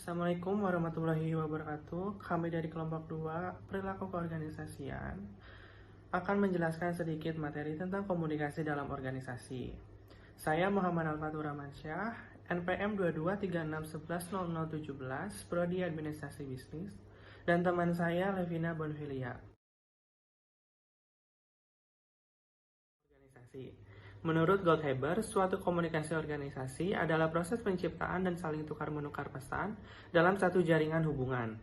Assalamualaikum warahmatullahi wabarakatuh. Kami dari kelompok 2 Perilaku Keorganisasian akan menjelaskan sedikit materi tentang komunikasi dalam organisasi. Saya Muhammad Al-Fatur Rahmansyah, NPM 2236110017, Prodi Administrasi Bisnis, dan teman saya Levina Bonfilia. Menurut Goldhaber, suatu komunikasi organisasi adalah proses penciptaan dan saling tukar-menukar pesan dalam satu jaringan hubungan.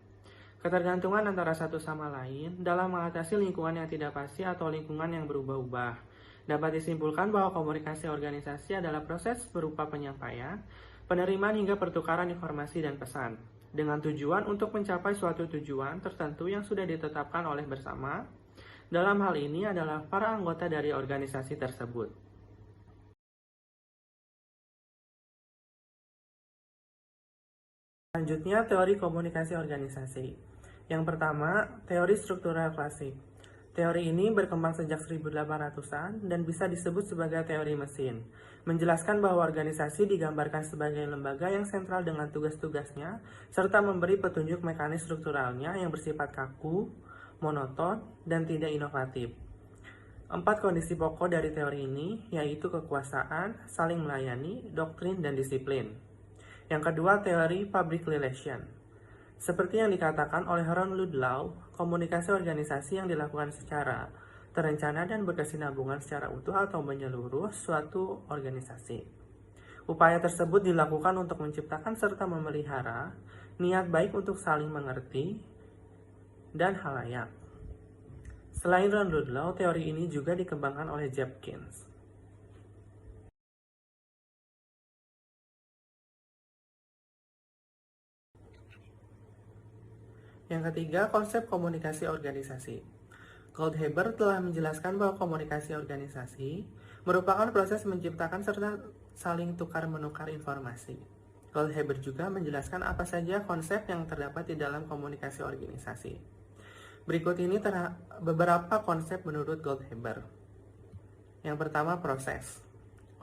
Ketergantungan antara satu sama lain dalam mengatasi lingkungan yang tidak pasti atau lingkungan yang berubah-ubah. Dapat disimpulkan bahwa komunikasi organisasi adalah proses berupa penyampaian, penerimaan hingga pertukaran informasi dan pesan, dengan tujuan untuk mencapai suatu tujuan tertentu yang sudah ditetapkan oleh bersama. Dalam hal ini adalah para anggota dari organisasi tersebut. Selanjutnya, teori komunikasi organisasi. Yang pertama, teori struktural klasik. Teori ini berkembang sejak 1800-an dan bisa disebut sebagai teori mesin, menjelaskan bahwa organisasi digambarkan sebagai lembaga yang sentral dengan tugas-tugasnya, serta memberi petunjuk mekanis strukturalnya yang bersifat kaku, monoton, dan tidak inovatif. 4 kondisi pokok dari teori ini, yaitu kekuasaan, saling melayani, doktrin, dan disiplin. Yang kedua, teori public relation. Seperti yang dikatakan oleh Ron Ludlow, komunikasi organisasi yang dilakukan secara terencana dan berkesinambungan secara utuh atau menyeluruh suatu organisasi. Upaya tersebut dilakukan untuk menciptakan serta memelihara niat baik untuk saling mengerti dan halayak. Selain Ron Ludlow, teori ini juga dikembangkan oleh Jepkins. Yang ketiga, konsep komunikasi organisasi. Goldhaber telah menjelaskan bahwa komunikasi organisasi merupakan proses menciptakan serta saling tukar-menukar informasi. Goldhaber juga menjelaskan apa saja konsep yang terdapat di dalam komunikasi organisasi. Berikut ini beberapa konsep menurut Goldhaber. Yang pertama, proses.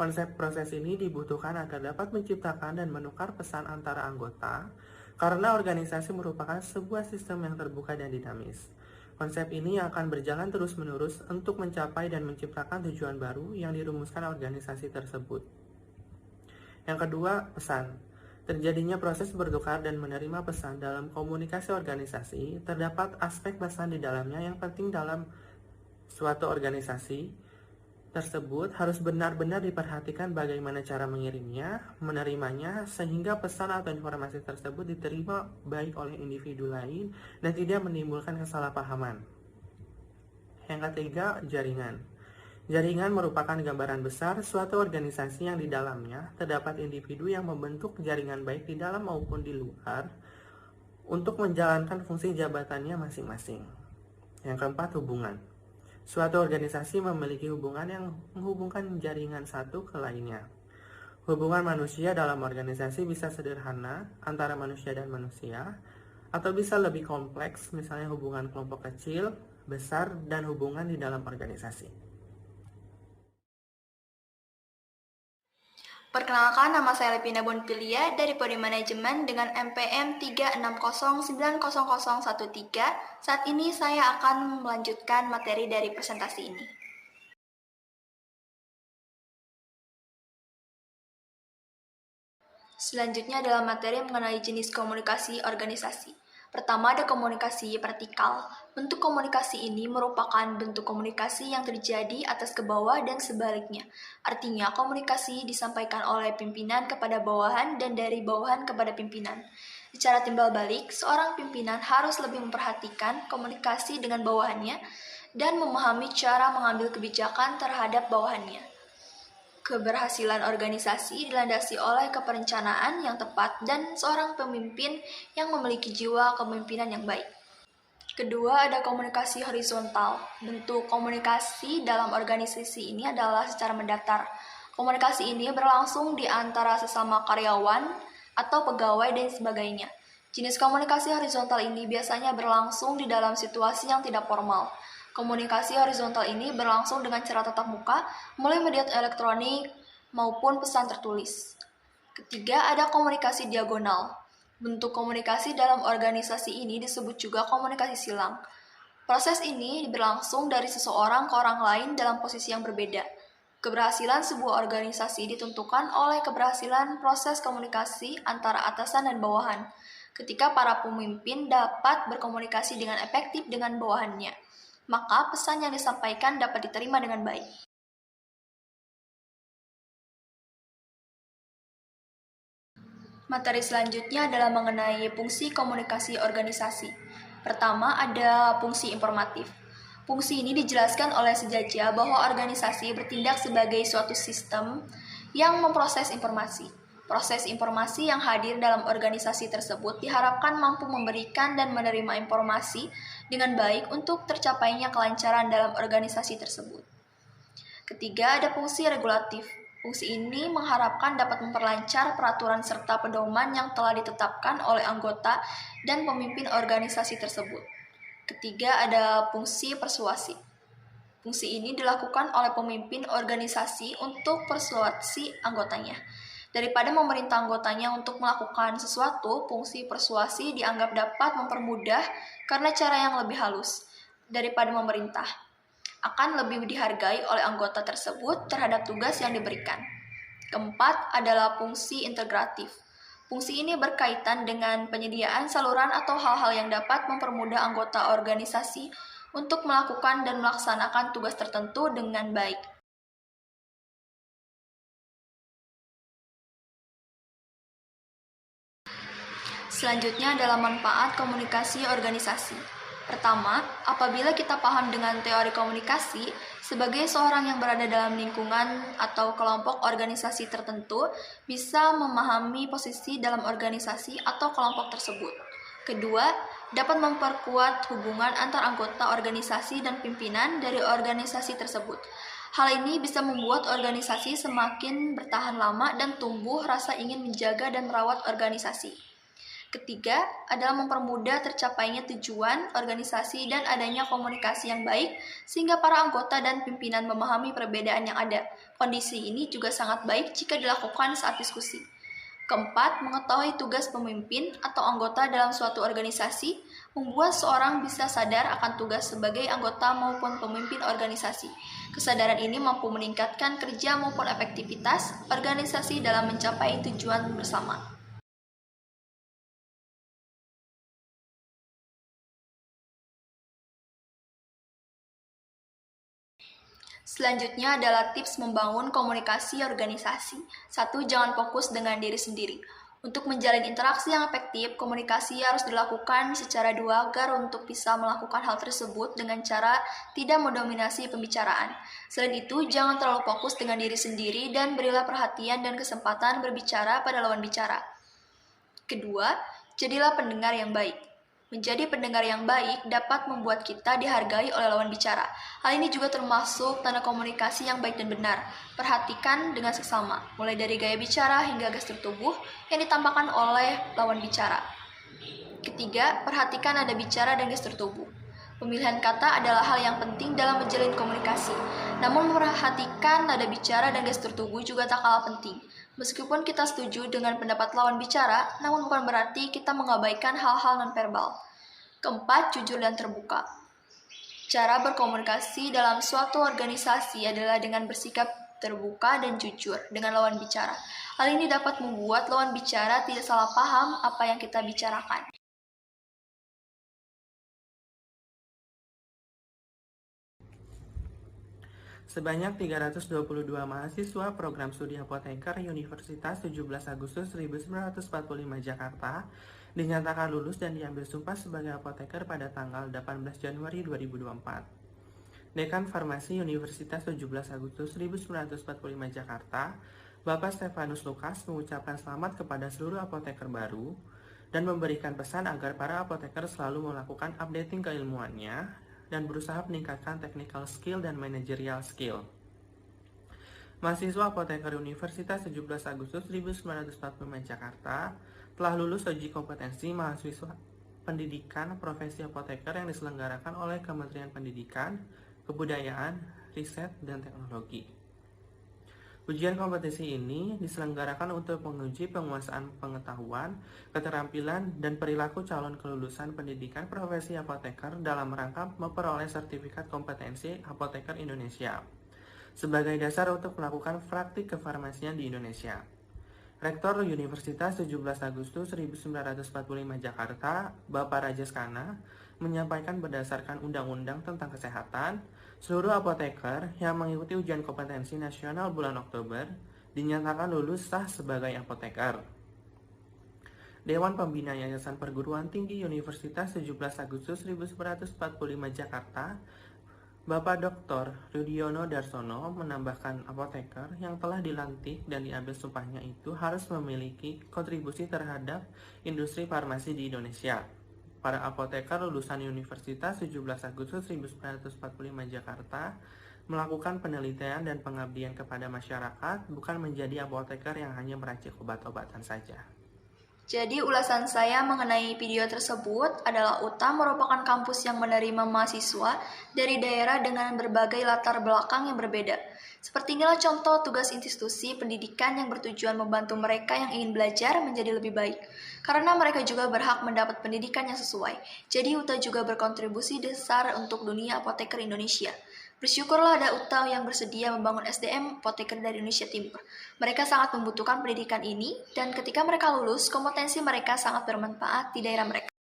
Konsep proses ini dibutuhkan agar dapat menciptakan dan menukar pesan antara anggota, karena organisasi merupakan sebuah sistem yang terbuka dan dinamis. Konsep ini akan berjalan terus-menerus untuk mencapai dan menciptakan tujuan baru yang dirumuskan organisasi tersebut. Yang kedua, pesan. Terjadinya proses bertukar dan menerima pesan dalam komunikasi organisasi, terdapat aspek pesan di dalamnya yang penting dalam suatu organisasi tersebut harus benar-benar diperhatikan bagaimana cara mengirimnya, menerimanya, sehingga pesan atau informasi tersebut diterima baik oleh individu lain dan tidak menimbulkan kesalahpahaman. Yang ketiga, jaringan. Jaringan merupakan gambaran besar suatu organisasi yang di dalamnya terdapat individu yang membentuk jaringan baik di dalam maupun di luar untuk menjalankan fungsi jabatannya masing-masing. Yang keempat, hubungan. Suatu organisasi memiliki hubungan yang menghubungkan jaringan satu ke lainnya. Hubungan manusia dalam organisasi bisa sederhana antara manusia dan manusia, atau bisa lebih kompleks, misalnya hubungan kelompok kecil, besar, dan hubungan di dalam organisasi. Perkenalkan, nama saya Levina Bonfilia dari Prodi Manajemen dengan NPM 360900013. Saat ini saya akan melanjutkan materi dari presentasi ini. Selanjutnya adalah materi mengenai jenis komunikasi organisasi. Pertama, ada komunikasi vertikal. Bentuk komunikasi ini merupakan bentuk komunikasi yang terjadi atas ke bawah dan sebaliknya. Artinya, komunikasi disampaikan oleh pimpinan kepada bawahan dan dari bawahan kepada pimpinan. Secara timbal balik, seorang pimpinan harus lebih memperhatikan komunikasi dengan bawahannya dan memahami cara mengambil kebijakan terhadap bawahannya. Keberhasilan organisasi dilandasi oleh keperencanaan yang tepat dan seorang pemimpin yang memiliki jiwa kepemimpinan yang baik. Kedua, ada komunikasi horizontal. Bentuk komunikasi dalam organisasi ini adalah secara mendatar. Komunikasi ini berlangsung di antara sesama karyawan atau pegawai dan sebagainya. Jenis komunikasi horizontal ini biasanya berlangsung di dalam situasi yang tidak formal. Komunikasi horizontal ini berlangsung dengan cara tatap muka, mulai media elektronik maupun pesan tertulis. Ketiga, ada komunikasi diagonal. Bentuk komunikasi dalam organisasi ini disebut juga komunikasi silang. Proses ini berlangsung dari seseorang ke orang lain dalam posisi yang berbeda. Keberhasilan sebuah organisasi ditentukan oleh keberhasilan proses komunikasi antara atasan dan bawahan. Ketika para pemimpin dapat berkomunikasi dengan efektif dengan bawahannya, maka pesan yang disampaikan dapat diterima dengan baik. Materi selanjutnya adalah mengenai fungsi komunikasi organisasi. Pertama, ada fungsi informatif. Fungsi ini dijelaskan oleh Sejaja bahwa organisasi bertindak sebagai suatu sistem yang memproses informasi. Proses informasi yang hadir dalam organisasi tersebut diharapkan mampu memberikan dan menerima informasi dengan baik untuk tercapainya kelancaran dalam organisasi tersebut. Ketiga, ada fungsi regulatif. Fungsi ini mengharapkan dapat memperlancar peraturan serta pedoman yang telah ditetapkan oleh anggota dan pemimpin organisasi tersebut. Ketiga, ada fungsi persuasi. Fungsi ini dilakukan oleh pemimpin organisasi untuk persuasi anggotanya. Daripada memerintah anggotanya untuk melakukan sesuatu, fungsi persuasi dianggap dapat mempermudah karena cara yang lebih halus daripada memerintah akan lebih dihargai oleh anggota tersebut terhadap tugas yang diberikan. Keempat adalah fungsi integratif. Fungsi ini berkaitan dengan penyediaan saluran atau hal-hal yang dapat mempermudah anggota organisasi untuk melakukan dan melaksanakan tugas tertentu dengan baik. Selanjutnya adalah manfaat komunikasi organisasi. Pertama, apabila kita paham dengan teori komunikasi, sebagai seorang yang berada dalam lingkungan atau kelompok organisasi tertentu, bisa memahami posisi dalam organisasi atau kelompok tersebut. Kedua, dapat memperkuat hubungan antar anggota organisasi dan pimpinan dari organisasi tersebut. Hal ini bisa membuat organisasi semakin bertahan lama dan tumbuh rasa ingin menjaga dan merawat organisasi. Ketiga adalah mempermudah tercapainya tujuan organisasi dan adanya komunikasi yang baik sehingga para anggota dan pimpinan memahami perbedaan yang ada. Kondisi ini juga sangat baik jika dilakukan saat diskusi. Keempat, mengetahui tugas pemimpin atau anggota dalam suatu organisasi membuat seorang bisa sadar akan tugas sebagai anggota maupun pemimpin organisasi. Kesadaran ini mampu meningkatkan kerja maupun efektivitas organisasi dalam mencapai tujuan bersama. Selanjutnya adalah tips membangun komunikasi organisasi. 1. Jangan fokus dengan diri sendiri. Untuk menjalin interaksi yang efektif, komunikasi harus dilakukan secara dua agar untuk bisa melakukan hal tersebut dengan cara tidak mendominasi pembicaraan. Selain itu, jangan terlalu fokus dengan diri sendiri dan berilah perhatian dan kesempatan berbicara pada lawan bicara. Kedua, jadilah pendengar yang baik. Menjadi pendengar yang baik dapat membuat kita dihargai oleh lawan bicara. Hal ini juga termasuk tanda komunikasi yang baik dan benar. Perhatikan dengan seksama, mulai dari gaya bicara hingga gestur tubuh yang ditampakkan oleh lawan bicara. Ketiga, perhatikan nada bicara dan gestur tubuh. Pemilihan kata adalah hal yang penting dalam menjalin komunikasi. Namun memperhatikan nada bicara dan gestur tubuh juga tak kalah penting. Meskipun kita setuju dengan pendapat lawan bicara, namun bukan berarti kita mengabaikan hal-hal nonverbal. Keempat, jujur dan terbuka. Cara berkomunikasi dalam suatu organisasi adalah dengan bersikap terbuka dan jujur dengan lawan bicara. Hal ini dapat membuat lawan bicara tidak salah paham apa yang kita bicarakan. Sebanyak 322 mahasiswa program studi apoteker Universitas 17 Agustus 1945 Jakarta dinyatakan lulus dan diambil sumpah sebagai apoteker pada tanggal 18 Januari 2024. Dekan Farmasi Universitas 17 Agustus 1945 Jakarta, Bapak Stefanus Lukas mengucapkan selamat kepada seluruh apoteker baru dan memberikan pesan agar para apoteker selalu melakukan updating keilmuannya dan berusaha meningkatkan technical skill dan managerial skill. Mahasiswa apoteker Universitas 17 Agustus 1945 Jakarta telah lulus uji kompetensi mahasiswa pendidikan profesi apoteker yang diselenggarakan oleh Kementerian Pendidikan, Kebudayaan, Riset, dan Teknologi. Ujian kompetisi ini diselenggarakan untuk menguji penguasaan pengetahuan, keterampilan, dan perilaku calon kelulusan pendidikan profesi apoteker dalam rangka memperoleh sertifikat kompetensi apoteker Indonesia sebagai dasar untuk melakukan praktik kefarmasian di Indonesia. Rektor Universitas 17 Agustus 1945 Jakarta, Bapak Rajaskana, menyampaikan berdasarkan Undang-Undang tentang Kesehatan, seluruh apoteker yang mengikuti ujian kompetensi nasional bulan Oktober dinyatakan lulus sah sebagai apoteker. Dewan Pembina Yayasan Perguruan Tinggi Universitas 17 Agustus 1945 Jakarta, Bapak Dr. Rudiono Darsono menambahkan apoteker yang telah dilantik dan diambil sumpahnya itu harus memiliki kontribusi terhadap industri farmasi di Indonesia. Para apoteker lulusan Universitas 17 Agustus 1945 Jakarta melakukan penelitian dan pengabdian kepada masyarakat, bukan menjadi apoteker yang hanya meracik obat-obatan saja. Jadi ulasan saya mengenai video tersebut adalah UTA merupakan kampus yang menerima mahasiswa dari daerah dengan berbagai latar belakang yang berbeda. Seperti inilah contoh tugas institusi pendidikan yang bertujuan membantu mereka yang ingin belajar menjadi lebih baik. Karena mereka juga berhak mendapat pendidikan yang sesuai. Jadi UTA juga berkontribusi besar untuk dunia apoteker Indonesia. Bersyukurlah ada UTA yang bersedia membangun SDM apoteker dari Indonesia Timur. Mereka sangat membutuhkan pendidikan ini, dan ketika mereka lulus, kompetensi mereka sangat bermanfaat di daerah mereka.